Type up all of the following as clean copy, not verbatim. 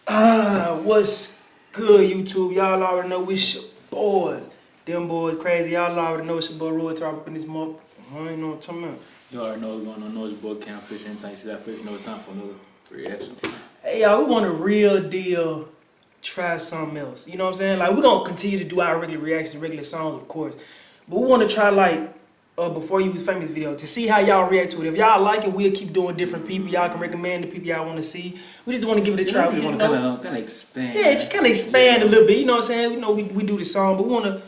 What's good, YouTube? Y'all already know we your boys. Them boys crazy. Y'all already know it's your boy Roy up in this month. I ain't know what I'm talking about. You already know what's going on. Know it's your boy Cam Fish. Anytime you see that fish, know it's time for another reaction. Hey, y'all, we want a real deal. Try something else. You know what I'm saying? Like, we're going to continue to do our regular reactions, regular songs, of course. But we want to try, like, Before You Was Famous video to see how y'all react to it. If y'all like it, we'll keep doing different people. Y'all can recommend the people y'all want to see. We just want to give it a try. We just want to kind of expand. Yeah, just kind of expand a little bit. You know what I'm saying? You know, we do the song, but we want to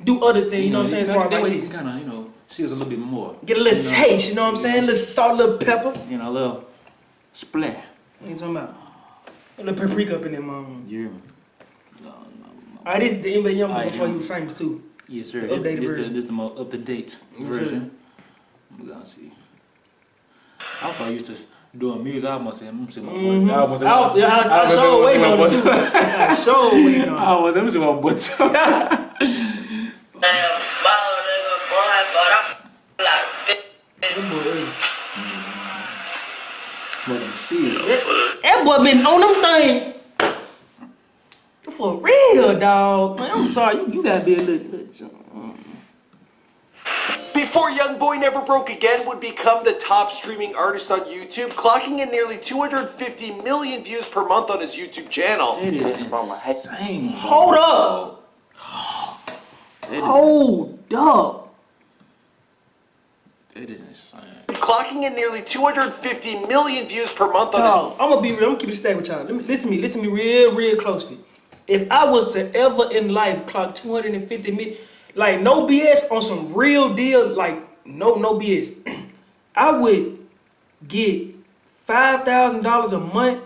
do other things. You know what I'm saying? That way you can kind of, see us a little bit more. Get a little taste. You know what I'm saying? A little salt, a little pepper. A little splat. What you talking about? A little paprika up in there, mom. Yeah. I did the NBA YoungBoy Before He Was Famous too. Yes, sir. The updated version. This is the most up-to-date version. We're gonna see. I was so used to doing music. I must say, I'm see my boy. I sure waiting on it too. I sure waiting on it. I was. Let me see my boy. Damn, small nigga, boy, but I'm like bitch. Smoking shit. That boy been on them thing for real, dog. Man, I'm sorry, you gotta be a little. Before YoungBoy Never Broke Again would become the top streaming artist on YouTube, clocking in nearly 250 million views per month on his YouTube channel. That is insane. Hold up. Hold up. That is insane. Clocking in nearly 250 million views per month on Dog, I'm gonna be real. I'm gonna keep it stacked with y'all. Listen to me real closely. If I was to ever in life clock 250 million, like no BS on some real deal, like no BS, I would get $5,000 a month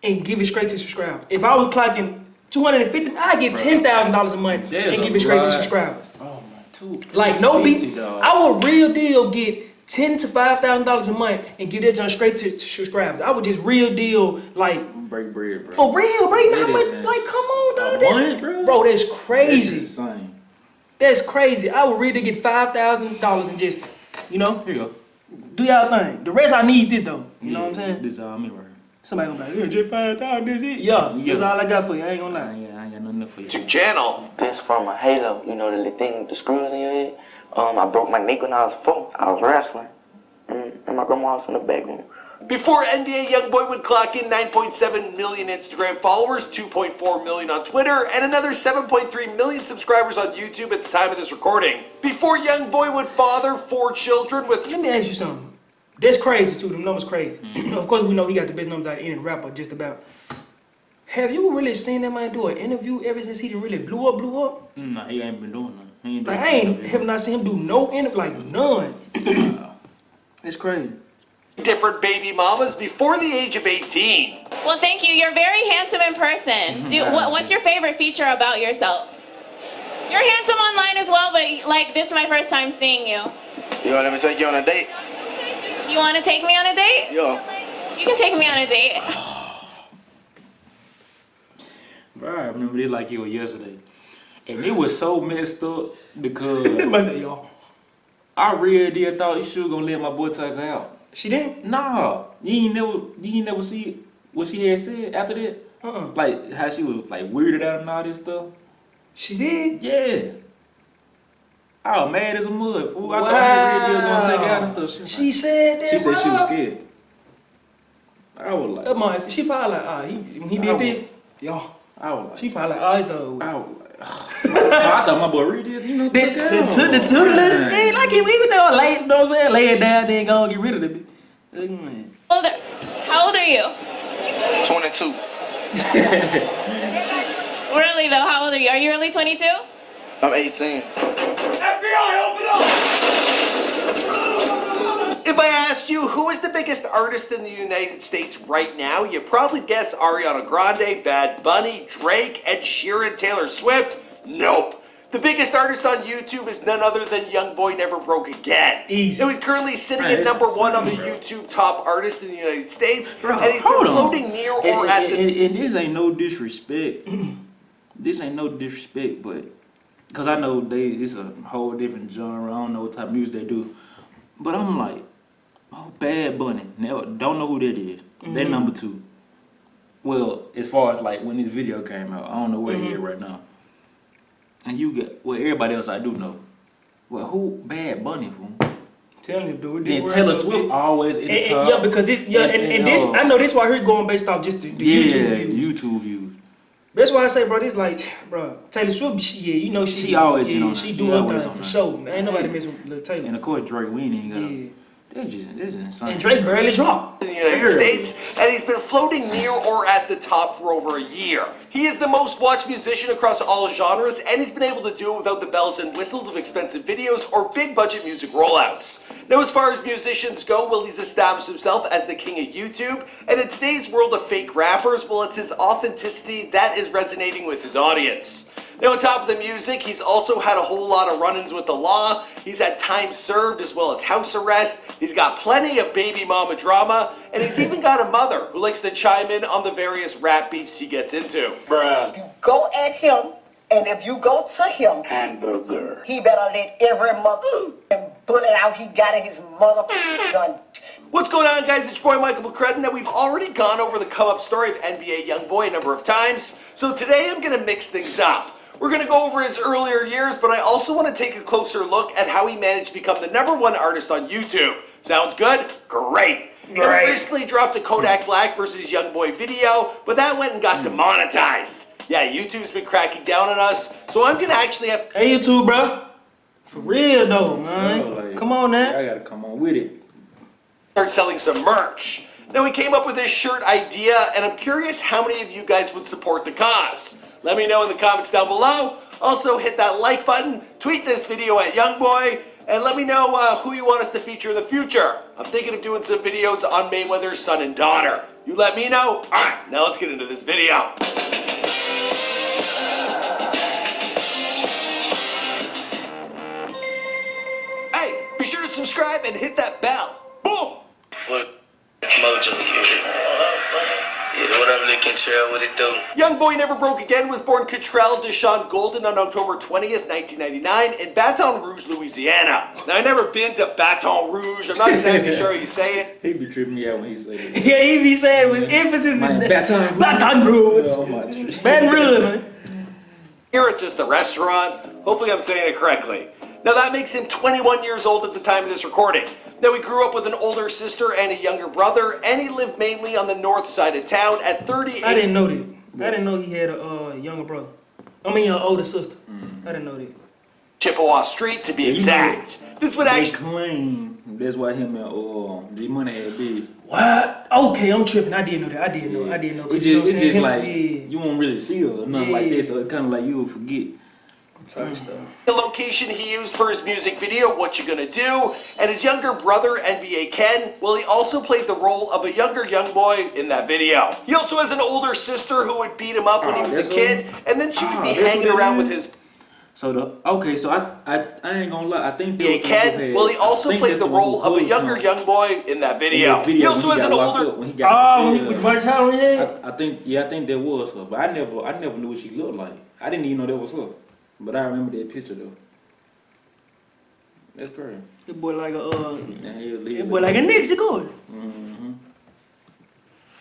and give it straight to subscribers. If I was clocking 250, I'd get $10,000 a month and give it straight to subscribers. Oh my, like no BS, I would real deal get $10,000 to $5,000 a month and give that junk straight to subscribers. I would just real deal like break bread, bro. for real, bro. You know how much? Like, come on, dog. Bro, that's crazy. That's insane. That's crazy. I would really get $5,000 and just, Here you go. do y'all thing. The rest I need this though. You know what I'm saying? This is all me right here. Somebody gonna be like, yeah, just $5,000, this it. Yeah, that's all I got for you. I ain't gonna lie. Yeah, I ain't got nothing for you. YouTube channel. This from a halo, the little thing with the screws in your head. I broke my neck when I was 4. I was wrestling, and my grandma was in the back room. Before NBA YoungBoy would clock in 9.7 million Instagram followers, 2.4 million on Twitter, and another 7.3 million subscribers on YouTube at the time of this recording. Before YoungBoy would father 4 children with... Let me ask you something. That's crazy too. Them numbers crazy. Of course, we know he got the best numbers out of any rapper, just about. Have you really seen that man do an interview ever since he really blew up? Nah, he ain't been doing nothing. He ain't Like, doing have not seen him do no interview, like none. It's crazy. different baby mamas before the age of 18. Well, thank you. You're very handsome in person. What's your favorite feature about yourself? You're handsome online as well, but like this is my first time seeing you. Yo, let me take you on a date. Do you want to take me on a date? Yo. You can take me on a date. Bro, I remember this like it was yesterday. And it was so messed up because I really did thought she was gonna let my boy take her out. She didn't? Nah. You ain't never see what she had said after that? Like how she was like weirded out and all this stuff. She did? Yeah. I was mad as a mud, fool. I thought she really was gonna take her out and stuff. She said that, She said she was scared. I was like... she probably like, he did this? Yo. I was like... She probably like, it's over. I was like... I thought my boy really did, The toothless, ain't like he was there lay, you know what I'm saying? Lay it down, then go and get rid of it. How old are you? 22. Really though, how old are you? Are you really 22? I'm 18. If I asked you who is the biggest artist in the United States right now, you'd probably guess Ariana Grande, Bad Bunny, Drake, Ed Sheeran, Taylor Swift. Nope. The biggest artist on YouTube is none other than YoungBoy Never Broke Again. Easy. So he's currently sitting at number 1 on the YouTube top artist in the United States, Bro, and he's been floating near or at the... And this ain't no disrespect. This ain't no disrespect, but... Because I know it's a whole different genre. I don't know what type of music they do. But I'm like, oh, Bad Bunny. Never, don't know who that is. They're number 2. well, as far as like when this video came out, I don't know where he is right now. And you get, well, everybody else I do know. Well, who Bad Bunny fool? Telling you, dude. Then Taylor Swift always in the top. Yeah, because this, I know this why here going based off just the YouTube views. That's why I say, bro, this like, bro, Taylor Swift, she always she do her thing for sure. Ain't nobody mess with Lil Taylor. And of course Drake, we ain't got That's insane. And Drake barely dropped. In the United States, and he's been floating near or at the top for over a year. He is the most watched musician across all genres, and he's been able to do it without the bells and whistles of expensive videos or big budget music rollouts. Now, as far as musicians go, well, he's established himself as the king of YouTube, and in today's world of fake rappers, well, it's his authenticity that is resonating with his audience. Now, on top of the music, he's also had a whole lot of run-ins with the law. He's had time served as well as house arrest. He's got plenty of baby mama drama, and he's even got a mother who likes to chime in on the various rap beefs he gets into. If you go at him, and if you go to him, hamburger, he better let every mother bullet out he got in his motherfucking gun. What's going on, guys? It's your boy Michael McCredden. Now, we've already gone over the come-up story of NBA YoungBoy a number of times, so today I'm going to mix things up. We're going to go over his earlier years, but I also want to take a closer look at how he managed to become the #1 artist on YouTube. Sounds good? Great. He recently dropped a Kodak Black versus YoungBoy video, but that went and got demonetized. Yeah, YouTube's been cracking down on us, so I'm going to actually have... Hey, YouTube, bro. For real, though, man. Come on now. I got to come on with it. Start selling some merch. Now, he came up with this shirt idea, and I'm curious how many of you guys would support the cause. Let me know in the comments down below. Also, hit that like button, tweet this video at YoungBoy, and let me know who you want us to feature in the future. I'm thinking of doing some videos on Mayweather's son and daughter. You let me know. All right, now let's get into this video. Hey, be sure to subscribe and hit that bell. Boom! Mojo, what up, Lil Contrell? What it do? YoungBoy Never Broke Again was born Contrell Deshaun Golden on October 20th, 1999 in Baton Rouge, Louisiana. Now, I've never been to Baton Rouge. I'm not exactly sure how you say it. He be tripping me out when he say it. Yeah, he be saying with emphasis in Baton Rouge. Oh, my Baton Rouge, man. Here it's just a restaurant. Hopefully I'm saying it correctly. Now, that makes him 21 years old at the time of this recording. Now, he grew up with an older sister and a younger brother, and he lived mainly on the north side of town at 38. I didn't know that. I didn't know he had a younger brother. I mean, an older sister. I didn't know that. Chippewa Street, to be exact. This would actually... claim that's why him and G-Money had big. What? Okay, I'm tripping. I didn't know that. I didn't know. It's just like, you won't really see her or nothing like this, so it's kind of like you'll forget. The location he used for his music video, What You Gonna Do, and his younger brother, NBA Ken, well, he also played the role of a younger YoungBoy in that video. He also has an older sister who would beat him up when he was a kid, and then she would be hanging around with his... So I ain't gonna lie, I think NBA Ken, well, he also played the role of a younger YoungBoy in that video. He also has an older... With Mike Howard, I think that was her, but I never knew what she looked like. I didn't even know that was her. But I remember that picture though. That's crazy. That boy like a Nixie boy.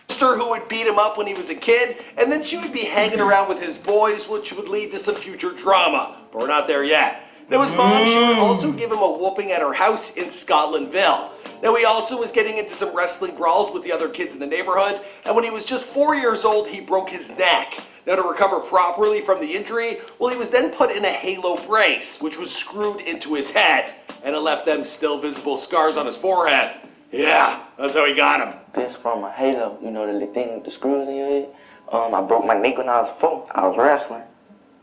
Sister who would beat him up when he was a kid, and then she would be hanging around with his boys, which would lead to some future drama. But we're not there yet. Now, his mom, she would also give him a whooping at her house in Scotlandville. Now, he also was getting into some wrestling brawls with the other kids in the neighborhood, and when he was just 4 years old, he broke his neck. Now, to recover properly from the injury, well, he was then put in a halo brace, which was screwed into his head, and it left them still visible scars on his forehead. Yeah, that's how he got him. This from a halo, you know, the little thing with the screws in your head. I broke my neck when I was 4. I was wrestling,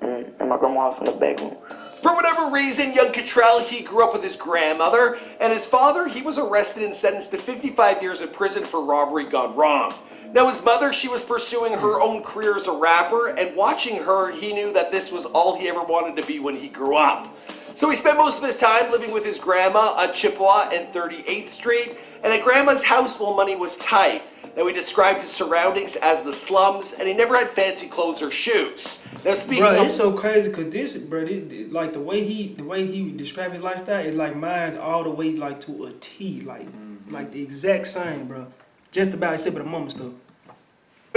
and my grandma was in the back room. For whatever reason, young Contrell, he grew up with his grandmother, and his father, he was arrested and sentenced to 55 years in prison for robbery gone wrong. Now, his mother, she was pursuing her own career as a rapper, and watching her, he knew that this was all he ever wanted to be when he grew up. So he spent most of his time living with his grandma on Chippewa and 38th Street, and at grandma's house while money was tight. Now, he described his surroundings as the slums, and he never had fancy clothes or shoes. Now, speaking of... it's so crazy, because this, bro, like, the way he described his lifestyle is like mine's all the way, like, to a T, like the exact same, bro. Just about except for the mama stuff.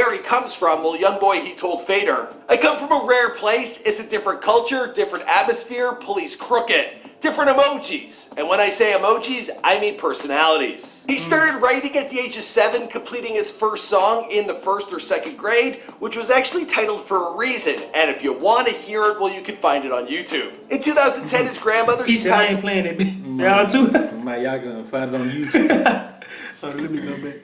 Where he comes from, well, YoungBoy, he told Fader, I come from a rare place, it's a different culture, different atmosphere, police crooked. Different emojis. And when I say emojis, I mean personalities. He started writing at the age of 7, completing his first song in the 1st or 2nd grade, which was actually titled For a Reason. And if you want to hear it, well, you can find it on YouTube. In 2010, his grandmother, He she said I passed ain't playing it. Y'all too. Man, y'all gonna find it on YouTube. Hold on, let me go back.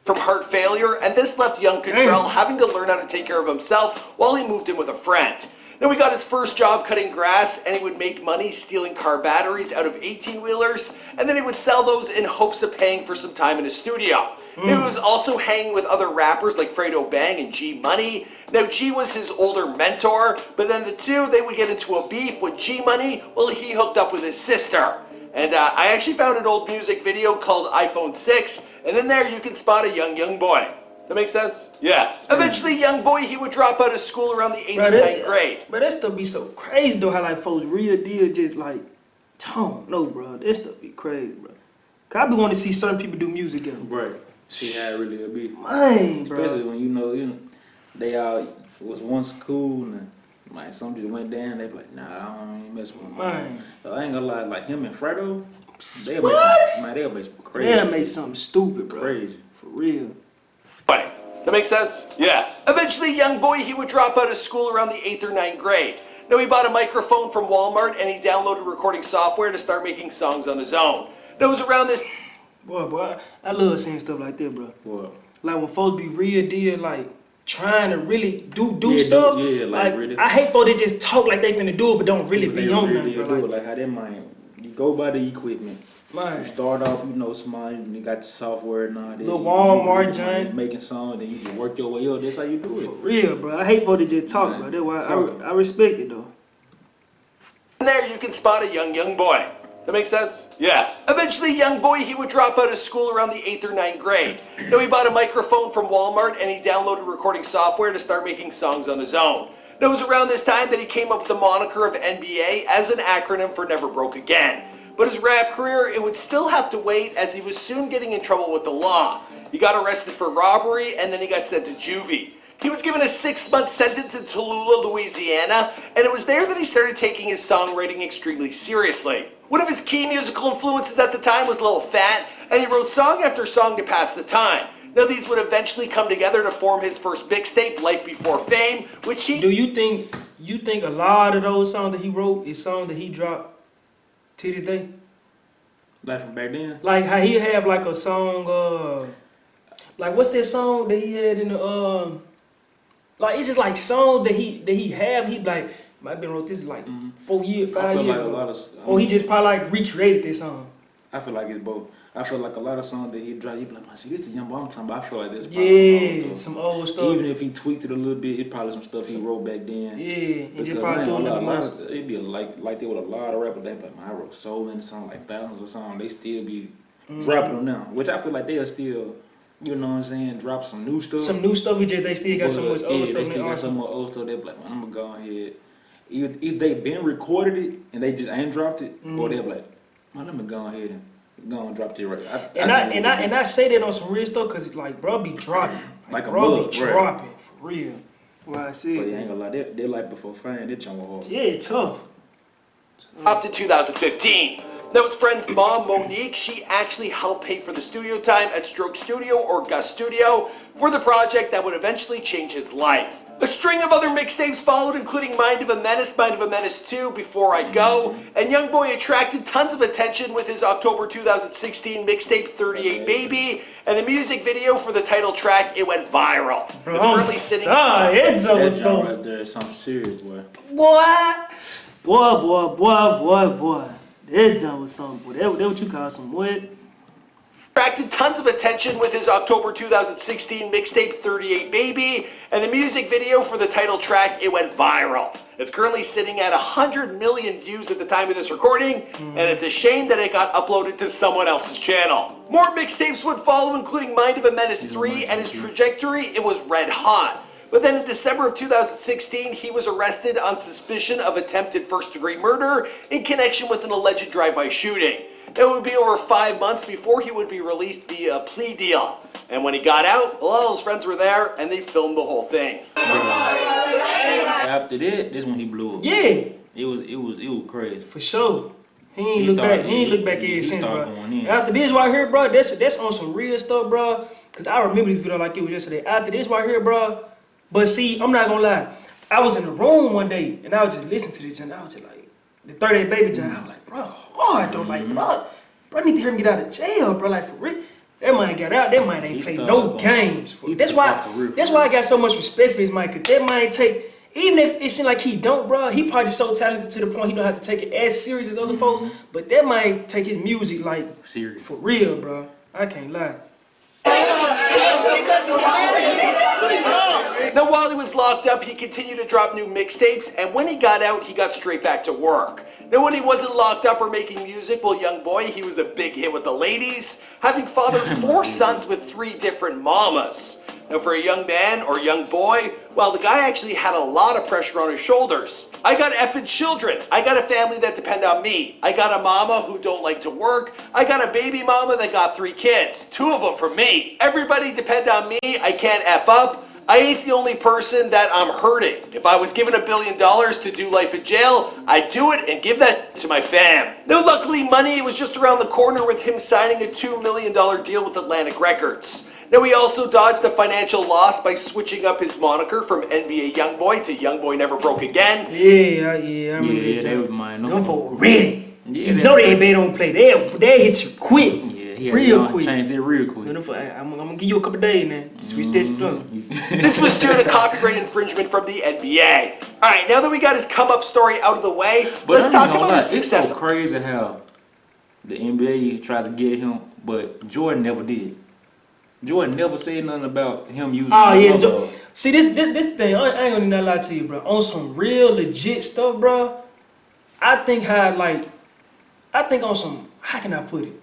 from heart failure, and this left young Cottrell having to learn how to take care of himself while he moved in with a friend. Now, he got his first job cutting grass, and he would make money stealing car batteries out of 18-wheelers, and then he would sell those in hopes of paying for some time in his studio. He was also hanging with other rappers like Fredo Bang and G Money. Now, G was his older mentor, but then the two, they would get into a beef when G Money, well, he hooked up with his sister. And I actually found an old music video called iPhone 6, and in there you can spot a young boy. That makes sense? Yeah. Eventually, YoungBoy, he would drop out of school around the 8th or 9th grade. But that stuff be so crazy though, how like folks real deal just like, don't know, bro. That stuff be crazy, bro. Cause I be wanting to see certain people do music together. Right. See how it really will be. Man, bro. Especially when you know, they all was once cool and like some just went down, they be like, nah, I don't even mess with him. Man. So I ain't gonna lie, like him and Fredo, they'll make some crazy. They'll make something stupid, bro. Crazy. For real. Right. That makes sense? Yeah. Eventually, YoungBoy, he would drop out of school around the 8th or 9th grade. Now, he bought a microphone from Walmart and he downloaded recording software to start making songs on his own. Now, it was around this... Boy, I love seeing stuff like that, bro. What? Like when folks be real deal, like trying to really do stuff. Like really. I hate folks that just talk like they finna do it, but don't really be on nothing, bro. Do it, like how they mind. You go by the equipment. Man. You start off, small, you got the software and all that. Little Walmart giant. Making songs, then you just work your way up. That's how you do it. For real, bro. I hate folks that just talk, bro. That's why I respect it, though. And there you can spot a young boy. That makes sense? Yeah. Eventually, YoungBoy, he would drop out of school around the 8th or 9th grade. Now, he bought a microphone from Walmart and he downloaded recording software to start making songs on his own. Now, it was around this time that he came up with the moniker of NBA as an acronym for Never Broke Again. But his rap career, it would still have to wait as he was soon getting in trouble with the law. He got arrested for robbery and then he got sent to juvie. He was given a 6-month sentence in Tallulah, Louisiana, and it was there that he started taking his songwriting extremely seriously. One of his key musical influences at the time was Lil Fat, and he wrote song after song to pass the time. Now these would eventually come together to form his first mixtape, Life Before Fame, which he... Do you think a lot of those songs that he wrote is songs that he dropped to this day? Like from back then? Like how he have like a song, like what's that song that he had in the, like it's just like songs that he have, he like, might been wrote this like 4 years, 5 years ago. Or he just probably like recreated this song. I feel like it's both. I feel like a lot of songs that he dropped, he be like, man, see, this the young boy I'm talking about. I feel like this probably some old stuff. Even if he tweaked it a little bit, it probably some stuff he wrote back then. Yeah, because just probably doing it'd be like there with a lot of rappers. They be like, man, I wrote so many songs, like thousands of songs. They still be dropping them now, which I feel like they'll still, you know what I'm saying, drop some new stuff. Some new stuff, they still got so much old stuff. They still got some more old stuff. They be like, man, I'm gonna go ahead. If they been recorded it and they just ain't dropped it, or they be like, man, let me go ahead and go and drop it right. I say that on some real stuff because like bro be dropping, like a bro bug, be dropping for real. Why I said, but you ain't gonna lie, they like before fame, they chunk hard. Yeah, tough. Up to 2015. Now his friend's mom, Monique, she actually helped pay for the studio time at Stroke Studio or Gus Studio for the project that would eventually change his life. A string of other mixtapes followed, including Mind of a Menace 2, Before I Go, and YoungBoy attracted tons of attention with his October 2016 mixtape 38 Baby, and the music video for the title track, it went viral. Bro, it's currently sitting... It's right there is something serious, boy. Boy. That jump was something, boy. That what you call some what? Attracted tons of attention with his October 2016 mixtape 38 Baby, and the music video for the title track, it went viral. It's currently sitting at 100 million views at the time of this recording, and it's a shame that it got uploaded to someone else's channel. More mixtapes would follow, including Mind of a Menace 3, and his trajectory, it was red hot. But then in December of 2016, he was arrested on suspicion of attempted first-degree murder in connection with an alleged drive-by shooting. It would be over 5 months before he would be released via a plea deal. And when he got out, a lot of his friends were there and they filmed the whole thing. After that, this when he blew up. Yeah. It was crazy. For sure. He ain't look back ever since, bro. After this right here, bro, that's on some real stuff, bro. Cause I remember this video like it was yesterday. After this right here, bro. But see, I'm not gonna lie. I was in the room one day and I was just listening to this and I was just like, the 38 Baby John. I was like, bro, hard though. Like, bro, I need to hear him get out of jail, bro. Like for real. That man got out. That man ain't played no games. That's why I got so much respect for his man. Cause that man take. Even if it seems like he don't, bro, he probably so talented to the point he don't have to take it as serious as other folks. But that might take his music like serious for real, bro. I can't lie. Now, while he was locked up, he continued to drop new mixtapes, and when he got out, he got straight back to work. Now, when he wasn't locked up or making music, well, YoungBoy, he was a big hit with the ladies, having fathered 4 sons with 3 different mamas. Now, for a young man or young boy, well, the guy actually had a lot of pressure on his shoulders. I got effing children. I got a family that depend on me. I got a mama who don't like to work. I got a baby mama that got 3 kids, 2 of them from me. Everybody depend on me. I can't F up. I ain't the only person that I'm hurting. If I was given $1 billion to do life in jail, I'd do it and give that to my fam. Now, luckily, money was just around the corner with him signing a $2 million deal with Atlantic Records. Now, he also dodged a financial loss by switching up his moniker from NBA YoungBoy to YoungBoy Never Broke Again. Yeah, I remember that was mine. Them folks ready. Yeah, you know they don't play. They hit you quick. Yeah, real quick. Changed it real quick. I'm gonna give you a couple days now. Switch that shit up. This was due to copyright infringement from the NBA. All right, now that we got his come-up story out of the way, let's talk about his success. It's so crazy how the NBA tried to get him, but Jordan never did. Jordan never said nothing about him using. Oh yeah, see this thing. I ain't gonna lie to you, bro. On some real legit stuff, bro. I think on some. How can I put it?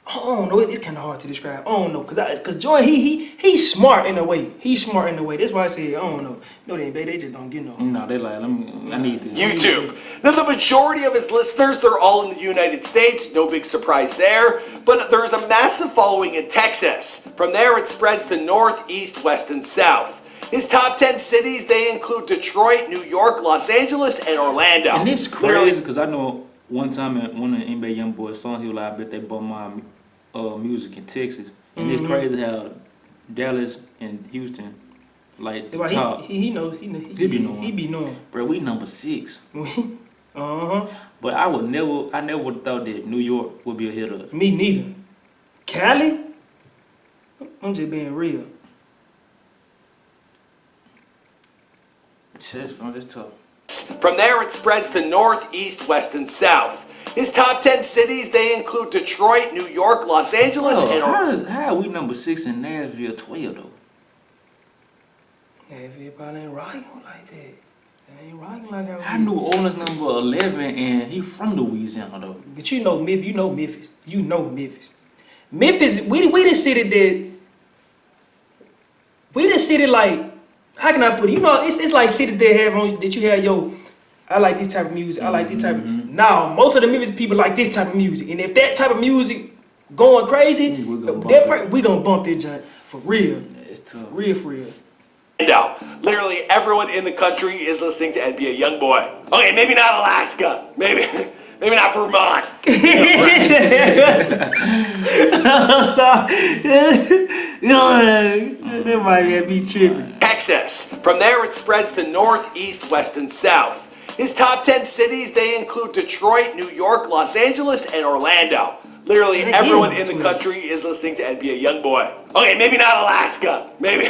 I don't know. It's kind of hard to describe. I don't know, cause Jordan he's smart in a way. He's smart in a way. That's why I say I don't know. No, they just don't get no. No, they like I need to. YouTube. Now the majority of his listeners, they're all in the United States. No big surprise there. But there's a massive following in Texas. From there, it spreads to north, east, west, and south. His top 10 cities, they include Detroit, New York, Los Angeles, and Orlando. And it's crazy because I know one time in one of the NBA YoungBoy songs, he was like, I bet they bought my music in Texas. And it's crazy how Dallas and Houston, like the top. He knows. He be knowing. Bro, we number 6. Uh-huh. But I never would have thought that New York would be ahead of us. Me neither. Cali? I'm just being real. That's tough. From there, it spreads to north, east, west, and south. His top 10 cities, they include Detroit, New York, Los Angeles, and Orlando. How are we number 6 in Nashville 12 though? Nashville probably ain't rocking like that. They ain't rocking like that. I New Orleans number 11, and he from Louisiana though. But you know Memphis. You know Memphis. Memphis, we the city that. We the city like. How can I put it? You know, it's like cities that have on that you have I like this type of music. I like this type of. Now, most of the Memphis people like this type of music, and if that type of music going crazy, we gonna bump that joint for real. Yeah, it's tough. For real. No, literally everyone in the country is listening to NBA YoungBoy. Okay, maybe not Alaska. Maybe not Vermont. I'm sorry. That might be tripping. Texas. From there, it spreads to north, east, west, and south. His top 10 cities, they include Detroit, New York, Los Angeles, and Orlando. Literally everyone in the country is listening to NBA YoungBoy. Okay, maybe not Alaska. Maybe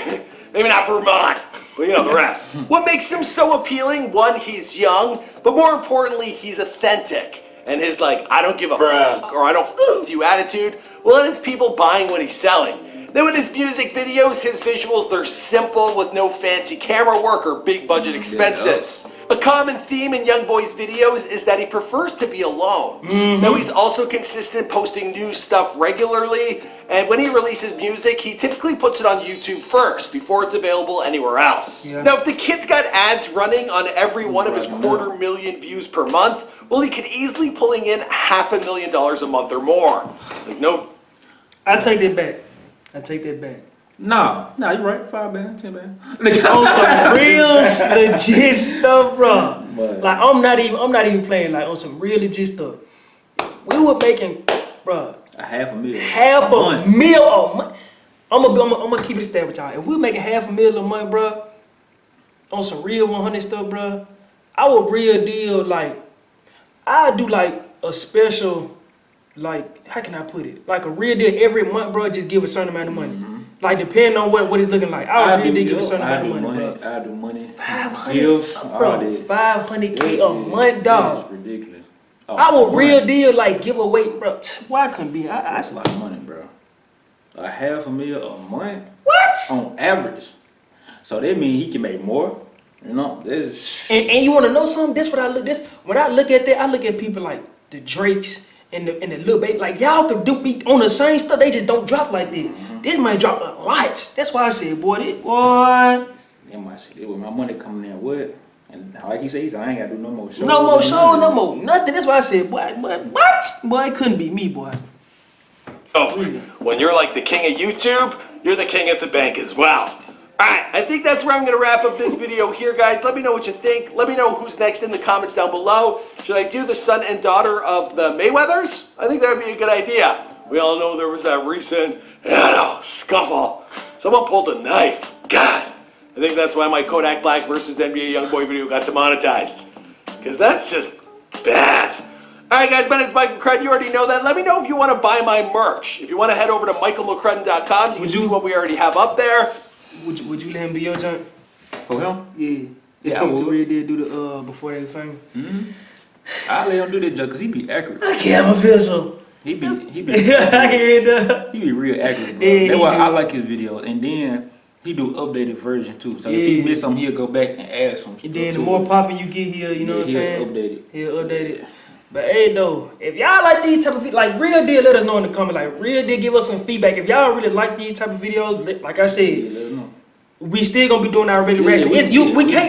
not Vermont. Well, you know the rest. What makes him so appealing? One, he's young, but more importantly, he's authentic. And his I don't give a fuck or I don't f with you attitude, well, it is people buying what he's selling. Now in his music videos, his visuals, they're simple with no fancy camera work or big budget expenses. A common theme in YoungBoy's videos is that he prefers to be alone. Now he's also consistent posting new stuff regularly, and when he releases music, he typically puts it on YouTube first before it's available anywhere else. Now if the kid's got ads running on every one of his 250,000 views per month, well, he could easily pulling in $500,000 a month or more. Like, no. I take that back. I take that back. Nah, you're right. 5 bands, 10 bands. On some real legit stuff, bro. But- Like I'm not even playing. Like on some real legit stuff. We were making, bro, $500,000. half a month. meal a month. I'm gonna keep it a stat with y'all. If we making $500,000 a month, bro, on some real 100 stuff, bro, I would real deal like I do like a special, like how can I put it? Like a real deal every month, bro. Just give a certain amount of money. Like depending on what it's looking like. I would really give a certain amount of money, bro. I do money. 500, Gifts, bro. $500K a month, dog. That's ridiculous. I would real deal like give away, bro. Why couldn't be? That's a lot of money, bro. $500,000 a month. What? On average. So that means he can make more. You know, this. And you want to know something? This what I look. This when I look at that, I look at people like the Drakes and the Lil Baby. Like y'all could be on the same stuff. They just don't drop like this. This might drop a lot. That's why I said, boy, They might say, with my money coming in, what? And like he says, I ain't got to do no more shows. no more show, no more nothing. That's why I said, boy, what? Boy, it couldn't be me, boy. Oh, when you're like the king of YouTube, you're the king at the bank as well. Alright, I think that's where I'm going to wrap up this video here, guys. Let me know what you think. Let me know who's next in the comments down below. Should I do the son and daughter of the Mayweathers? I think that would be a good idea. We all know there was that recent, scuffle. Someone pulled a knife. God, I think that's why my Kodak Black versus NBA YoungBoy video got demonetized. Because that's just bad. Alright guys, my name is Michael McCrudden. You already know that. Let me know if you want to buy my merch. If you want to head over to michaelmccrudden.com, you can see what we already have up there. Would you let him do your joint? For him? Yeah. Yeah, I If he would. really did do the before they famous. I let him do that joke because he be accurate. I can't feel so. He be I hear that. he be real accurate, bro. Yeah, That's he why do. I like his videos. And then he do updated version too. So if he Yeah. miss something, he'll go back and add some stuff And then to the more it. popping you get here, you know what I'm he'll saying? update it. He'll update it. But hey though, if y'all like these type of like real deal, let us know in the comment. Like real deal, give us some feedback. If y'all really like these type of videos, like I Yeah, said, let us know. we still gonna be doing our regular Yeah, reaction.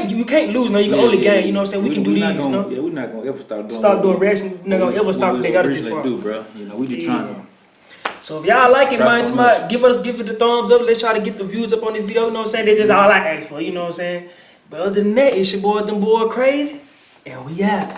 You can't lose. No, you can only gain. You know what I'm saying? We can do these. not You gonna, know? Yeah, we're not gonna ever stop doing. Stop doing reaction. We're not gonna ever stop. They got it this originally far. do, bro. You know, we just trying to. So if y'all like it, Try man, something else. give it the thumbs up. Let's try to get the views up on this video. You know what I'm saying? That's just all I ask for. You know what I'm saying? But other than that, it's your boy, them boy crazy, and we out.